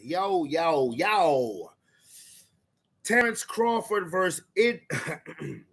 Yo. Terrence Crawford versus Israel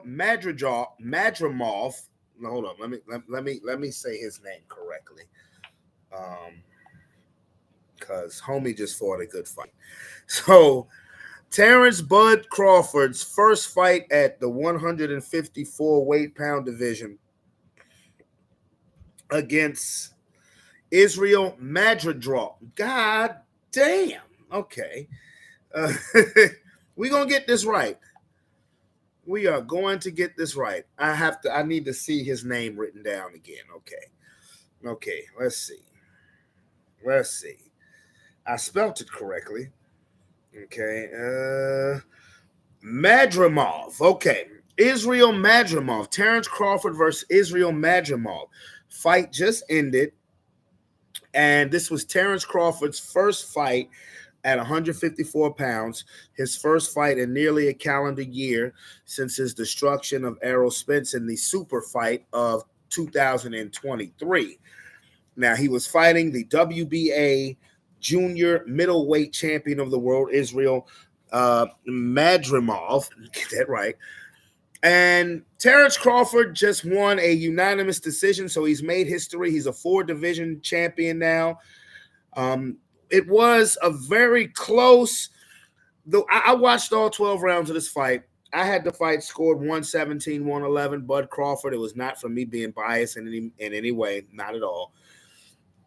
Madrimov. No, hold on. Let me say his name correctly. Cause homie just fought a good fight. So Terrence Bud Crawford's first fight at the 154 weight pound division against Israel Madrimov. God damn. Okay. Uh, we're going to get this right. We are going to get this right. I need to see his name written down again. Okay. Let's see. I spelt it correctly. Okay. Madrimov. Okay. Israel Madrimov. Terrence Crawford versus Israel Madrimov. Fight just ended. And this was Terrence Crawford's first fight at 154 pounds, his first fight in nearly a calendar year since his destruction of Errol Spence in the super fight of 2023. Now, he was fighting the WBA junior middleweight champion of the world, Israel Madrimov. Get that right. And Terrence Crawford just won a unanimous decision, so he's made history. He's a 4-division champion now. It was a very close. I watched all 12 rounds of this fight. I had the fight scored 117, 111. Bud Crawford. It was not from me being biased in any way, not at all.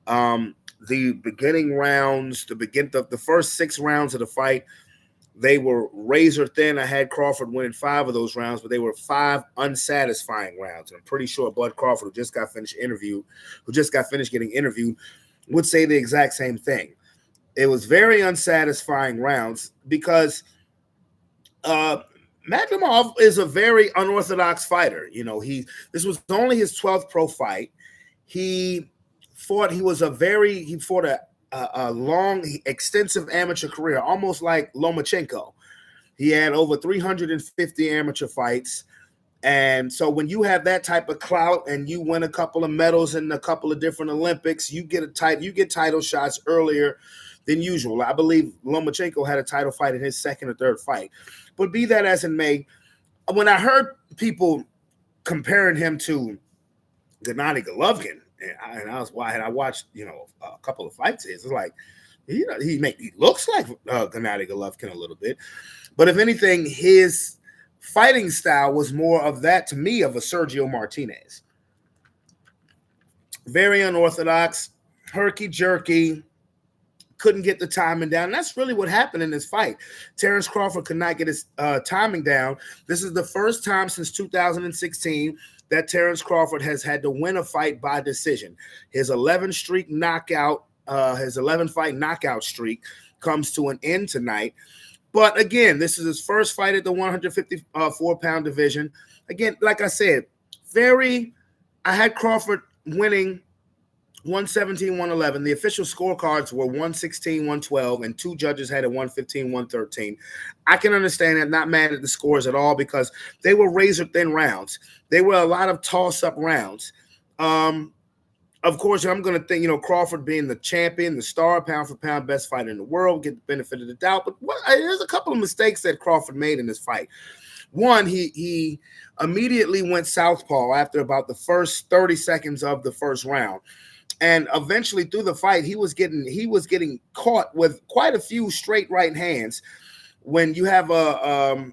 The beginning rounds, the first 6 rounds of the fight, they were razor thin. I had Crawford winning 5 of those rounds, but they were 5 unsatisfying rounds. And I'm pretty sure Bud Crawford, who just got finished getting interviewed, would say the exact same thing. It was very unsatisfying rounds because Madrimov is a very unorthodox fighter. You know, this was only his 12th pro fight. He fought a long, extensive amateur career, almost like Lomachenko. He had over 350 amateur fights. And so when you have that type of clout and you win a couple of medals in a couple of different Olympics, you get title shots earlier than usual. I believe Lomachenko had a title fight in his second or third fight. But be that as it may, when I heard people comparing him to Gennady Golovkin, and I watched, a couple of fights. It's like, he looks like Gennady Golovkin a little bit, but if anything, his fighting style was more of that to me of a Sergio Martinez. Very unorthodox, herky-jerky, couldn't get the timing down. And that's really what happened in this fight. Terrence Crawford could not get his timing down. This is the first time since 2016 that Terrence Crawford has had to win a fight by decision. His 11-fight knockout streak comes to an end tonight. But again, this is his first fight at the 154-pound division. Again, like I said, I had Crawford winning 117, 111. The official scorecards were 116, 112, and 2 judges had it 115, 113. I can understand that, not mad at the scores at all, because they were razor-thin rounds. They were a lot of toss-up rounds. Of course, I'm going to think, Crawford being the champion, the star, pound-for-pound best fighter in the world, get the benefit of the doubt. But there's a couple of mistakes that Crawford made in this fight. One, he immediately went southpaw after about the first 30 seconds of the first round. And eventually through the fight, he was getting caught with quite a few straight right hands. When you have a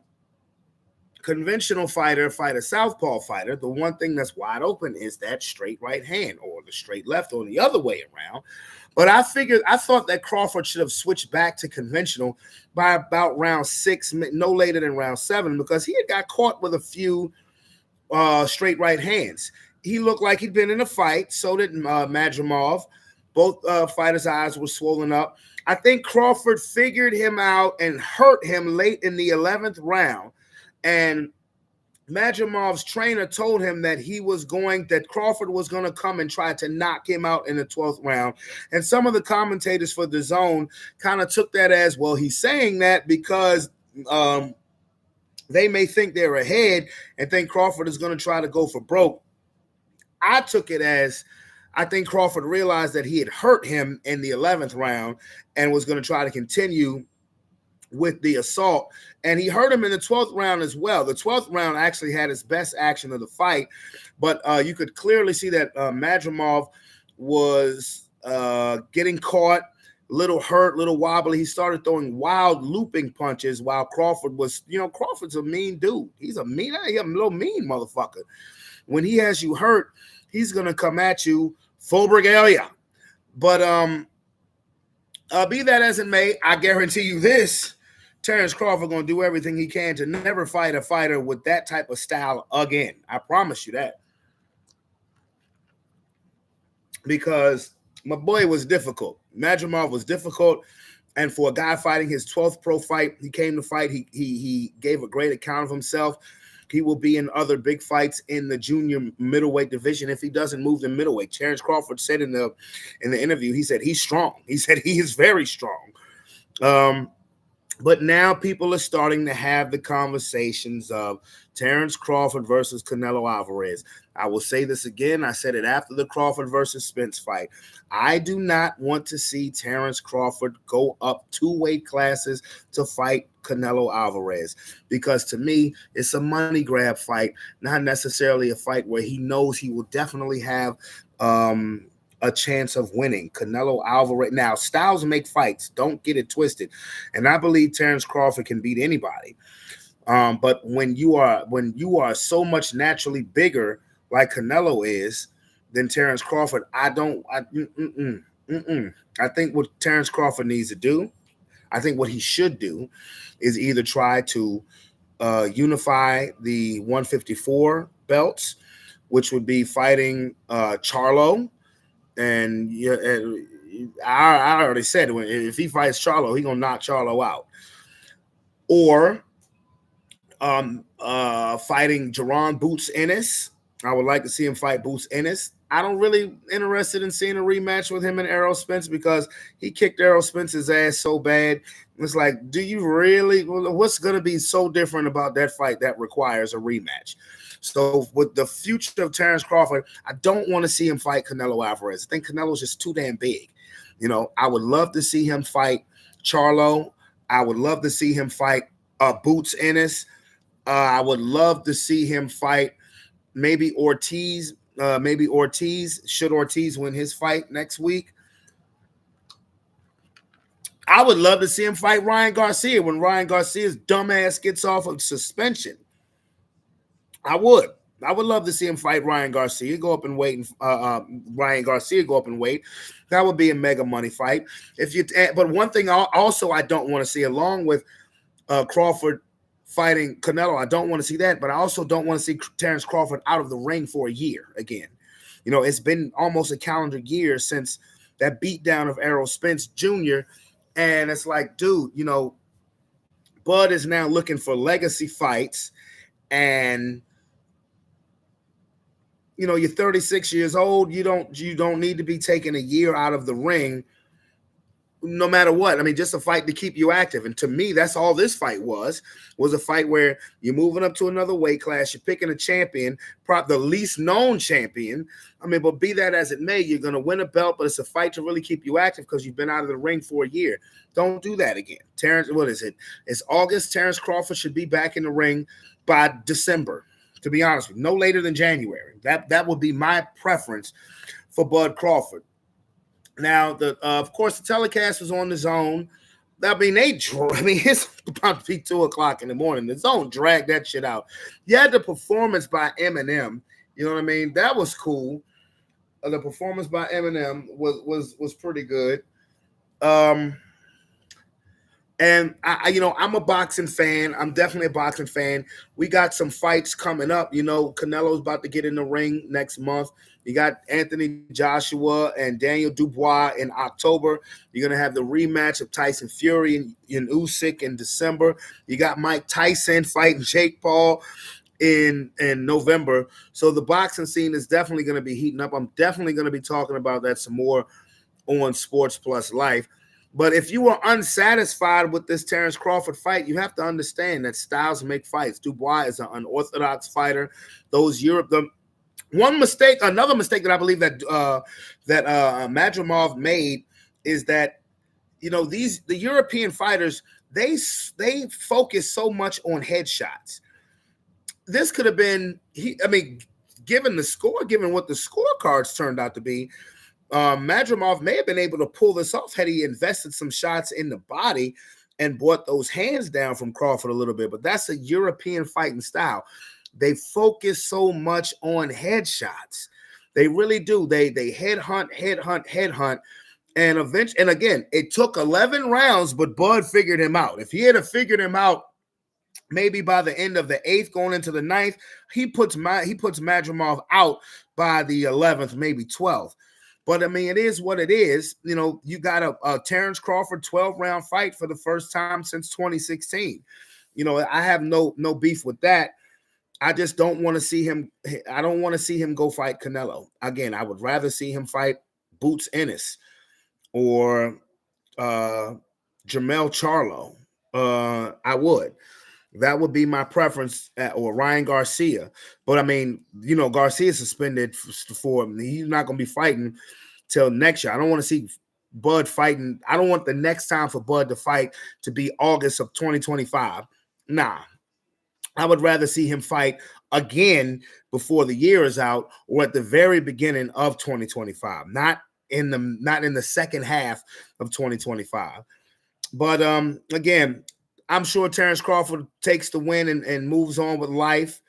conventional fighter fight a southpaw fighter, the one thing that's wide open is that straight right hand or the straight left or the other way around. But I thought that Crawford should have switched back to conventional by about round 6, no later than round 7, because he had got caught with a few straight right hands. He looked like he'd been in a fight. So did Madrimov. Both fighters' eyes were swollen up. I think Crawford figured him out and hurt him late in the 11th round. And Madrimov's trainer told him that Crawford was going to come and try to knock him out in the 12th round. And some of the commentators for the Zone kind of took that as, well, he's saying that because they may think they're ahead and think Crawford is going to try to go for broke. I took it as I think Crawford realized that he had hurt him in the 11th round and was going to try to continue with the assault. And he hurt him in the 12th round as well. The 12th round actually had his best action of the fight, but you could clearly see that Madrimov was getting caught, little hurt, little wobbly. He started throwing wild looping punches while Crawford was, Crawford's a mean dude. He's a little mean motherfucker. When he has you hurt, he's going to come at you full regalia. But be that as it may, I guarantee you this, Terence Crawford going to do everything he can to never fight a fighter with that type of style again. I promise you that. Because my boy was difficult. Madrimov was difficult. And for a guy fighting his 12th pro fight, he came to fight. He gave a great account of himself. He will be in other big fights in the junior middleweight division if he doesn't move to middleweight. Terence Crawford said in the interview, he said he's strong. He said he is very strong. But now people are starting to have the conversations of Terence Crawford versus Canelo Alvarez. I will say this again. I said it after the Crawford versus Spence fight. I do not want to see Terence Crawford go up 2 weight classes to fight Canelo Alvarez, because to me, it's a money grab fight, not necessarily a fight where he knows he will definitely have a chance of winning. Canelo Alvarez. Now, styles make fights. Don't get it twisted. And I believe Terence Crawford can beat anybody. But when you are so much naturally bigger like Canelo is than Terence Crawford, I think what Terence Crawford needs to do, I think what he should do is either try to unify the 154 belts, which would be fighting Charlo. And I already said, if he fights Charlo, he's going to knock Charlo out. Or fighting Jerron Boots Ennis. I would like to see him fight Boots Ennis. I don't really interested in seeing a rematch with him and Errol Spence, because he kicked Errol Spence's ass so bad. It's like, do you really? What's going to be so different about that fight that requires a rematch? So with the future of Terence Crawford, I don't want to see him fight Canelo Alvarez. I think Canelo's just too damn big. I would love to see him fight Charlo. I would love to see him fight Boots Ennis. I would love to see him fight maybe Ortiz. Should Ortiz win his fight next week? I would love to see him fight Ryan Garcia when Ryan Garcia's dumbass gets off of suspension. I would love to see him fight Ryan Garcia, go up and wait, and Ryan Garcia go up and wait. That would be a mega money fight. But one thing also I don't want to see, along with Crawford fighting Canelo, I don't want to see that, but I also don't want to see Terence Crawford out of the ring for a year again. It's been almost a calendar year since that beatdown of Errol Spence Jr., and it's like, dude, Bud is now looking for legacy fights, and you're 36 years old. You don't need to be taking a year out of the ring, no matter what. I mean, just a fight to keep you active. And to me, that's all this fight was a fight where you're moving up to another weight class. You're picking a champion, the least known champion. I mean, but be that as it may, you're going to win a belt, but it's a fight to really keep you active because you've been out of the ring for a year. Don't do that again. Terence, what is it? It's August. Terence Crawford should be back in the ring by December, to be honest with you, no later than January. That would be my preference for Bud Crawford. Now, of course, the telecast was on the Zone. I mean, it's about to be 2:00 in the morning. The Zone dragged that shit out. You had the performance by Eminem. You know what I mean? That was cool. The performance by Eminem was pretty good. And I'm a boxing fan. I'm definitely a boxing fan. We got some fights coming up. Canelo's about to get in the ring next month. You got Anthony Joshua and Daniel Dubois in October. You're going to have the rematch of Tyson Fury and Usyk in December. You got Mike Tyson fighting Jake Paul in November. So the boxing scene is definitely going to be heating up. I'm definitely going to be talking about that some more on Sports Plus Life. But if you are unsatisfied with this Terence Crawford fight, you have to understand that styles make fights. Dubois is an unorthodox fighter. Another mistake that I believe that Madrimov made is that the European fighters, they focus so much on headshots. This could have been given what the scorecards turned out to be, Madrimov may have been able to pull this off had he invested some shots in the body and brought those hands down from Crawford a little bit. But that's a European fighting style. They focus so much on headshots. They really do. They headhunt. And eventually, and again, it took 11 rounds, but Bud figured him out. If he had figured him out, maybe by the end of the 8th, going into the 9th, he puts Madrimov out by the 11th, maybe 12th. But I mean, it is what it is. You got a Terrence Crawford 12-round fight for the first time since 2016. I have no beef with that. I just don't want to see him. I don't want to see him go fight Canelo again. I would rather see him fight Boots Ennis or Jermell Charlo. I would. That would be my preference, or Ryan Garcia. But I mean, Garcia suspended for he's not going to be fighting till next year. I don't want to see Bud fighting. I don't want the next time for Bud to fight to be August of 2025. Nah, I would rather see him fight again before the year is out or at the very beginning of 2025, not in the second half of 2025. But again, I'm sure Terrence Crawford takes the win and moves on with life.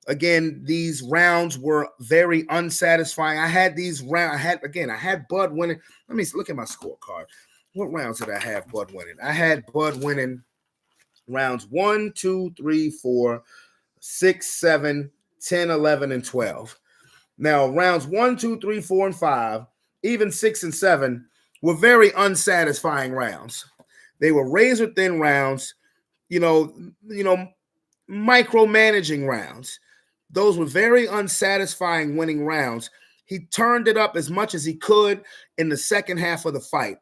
Again, these rounds were very unsatisfying. I had Bud winning. Let me look at my scorecard. What rounds did I have Bud winning? I had Bud winning rounds 1, 2, 3, 4, 6, 7, 10, 11, and 12. Now, rounds 1, 2, 3, 4, and 5, even 6 and 7 were very unsatisfying rounds. They were razor thin rounds. Micromanaging rounds. Those were very unsatisfying winning rounds. He turned it up as much as he could in the second half of the fight.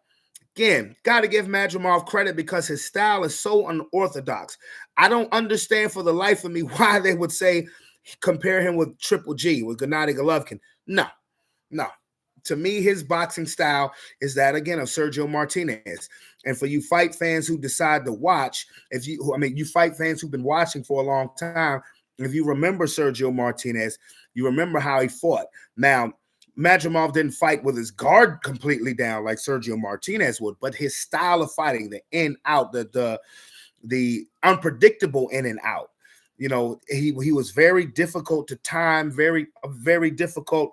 Again, got to give Madrimov credit because his style is so unorthodox. I don't understand for the life of me why they would say compare him with Triple G, with Gennady Golovkin. No. To me, his boxing style is that, again, of Sergio Martinez. And for you fight fans who decide to watch, you fight fans who've been watching for a long time, if you remember Sergio Martinez, you remember how he fought. Now, Madrimov didn't fight with his guard completely down like Sergio Martinez would, but his style of fighting, the in out, the unpredictable in and out, he was very difficult to time, very difficult.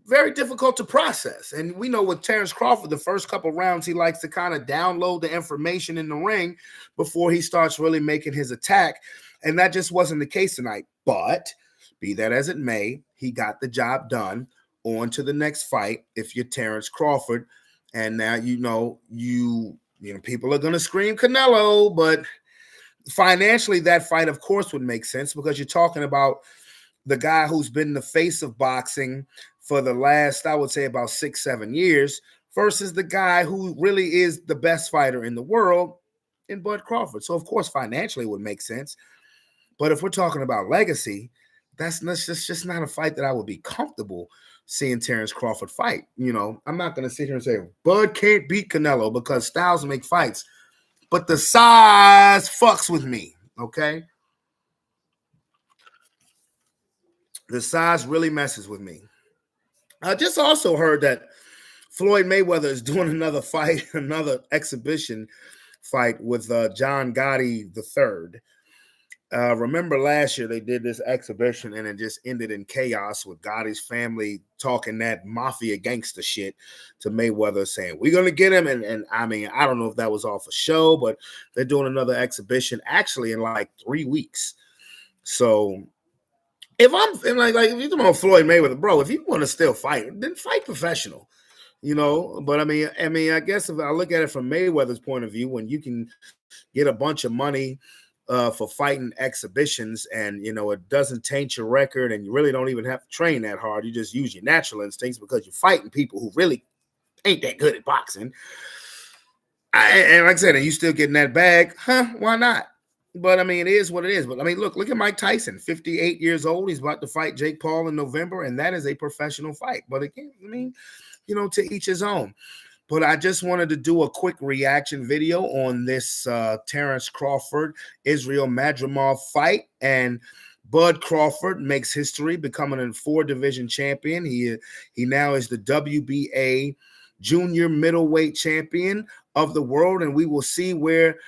Very difficult to process. And we know with Terrence Crawford, the first couple rounds, he likes to kind of download the information in the ring before he starts really making his attack. And that just wasn't the case tonight. But be that as it may, he got the job done. On to the next fight if you're Terrence Crawford. And now people are going to scream Canelo, but financially that fight, of course, would make sense because you're talking about the guy who's been the face of boxing for the last, I would say, about 6-7 years versus the guy who really is the best fighter in the world in Bud Crawford. So, of course, financially it would make sense. But if we're talking about legacy, that's just not a fight that I would be comfortable seeing Terrence Crawford fight. I'm not going to sit here and say Bud can't beat Canelo because styles make fights. But the size fucks with me, okay? The size really messes with me. I just also heard that Floyd Mayweather is doing another fight, another exhibition fight with John Gotti III. Remember last year they did this exhibition and it just ended in chaos with Gotti's family talking that mafia gangster shit to Mayweather saying, we're going to get him. And I mean, I don't know if that was off a show, but they're doing another exhibition actually in like 3 weeks. So if I'm like if you're talking about Floyd Mayweather, bro, if you want to still fight, then fight professional, But I mean, I guess if I look at it from Mayweather's point of view, when you can get a bunch of money for fighting exhibitions, and it doesn't taint your record, and you really don't even have to train that hard. You just use your natural instincts because you're fighting people who really ain't that good at boxing. And like I said, and you still getting that bag, why not? But I mean, it is what it is. But I mean, look at Mike Tyson, 58 years old. He's about to fight Jake Paul in November, and that is a professional fight. But again, I mean, to each his own. But I just wanted to do a quick reaction video on this Terrence Crawford, Israel Madrimov fight. And Bud Crawford makes history, becoming a 4-division champion. He now is the WBA junior middleweight champion of the world, and we will see where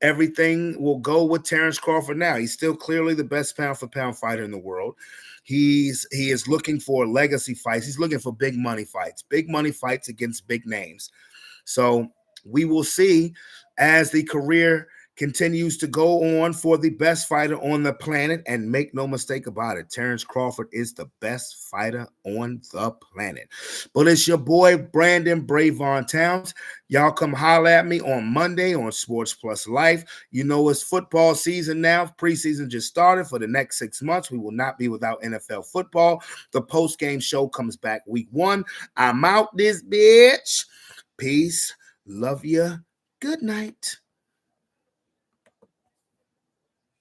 everything will go with Terrence Crawford now. He's still clearly the best pound-for-pound fighter in the world. He is looking for legacy fights. He's looking for big money fights against big names. So we will see as the career continues to go on for the best fighter on the planet. And make no mistake about it, Terrence Crawford is the best fighter on the planet. But it's your boy, Brandon Brevon Towns. Y'all come holler at me on Monday on Sports Plus Life. It's football season now. Preseason just started. For the next 6 months, we will not be without NFL football. The post-game show comes back week 1. I'm out this bitch. Peace. Love you. Good night.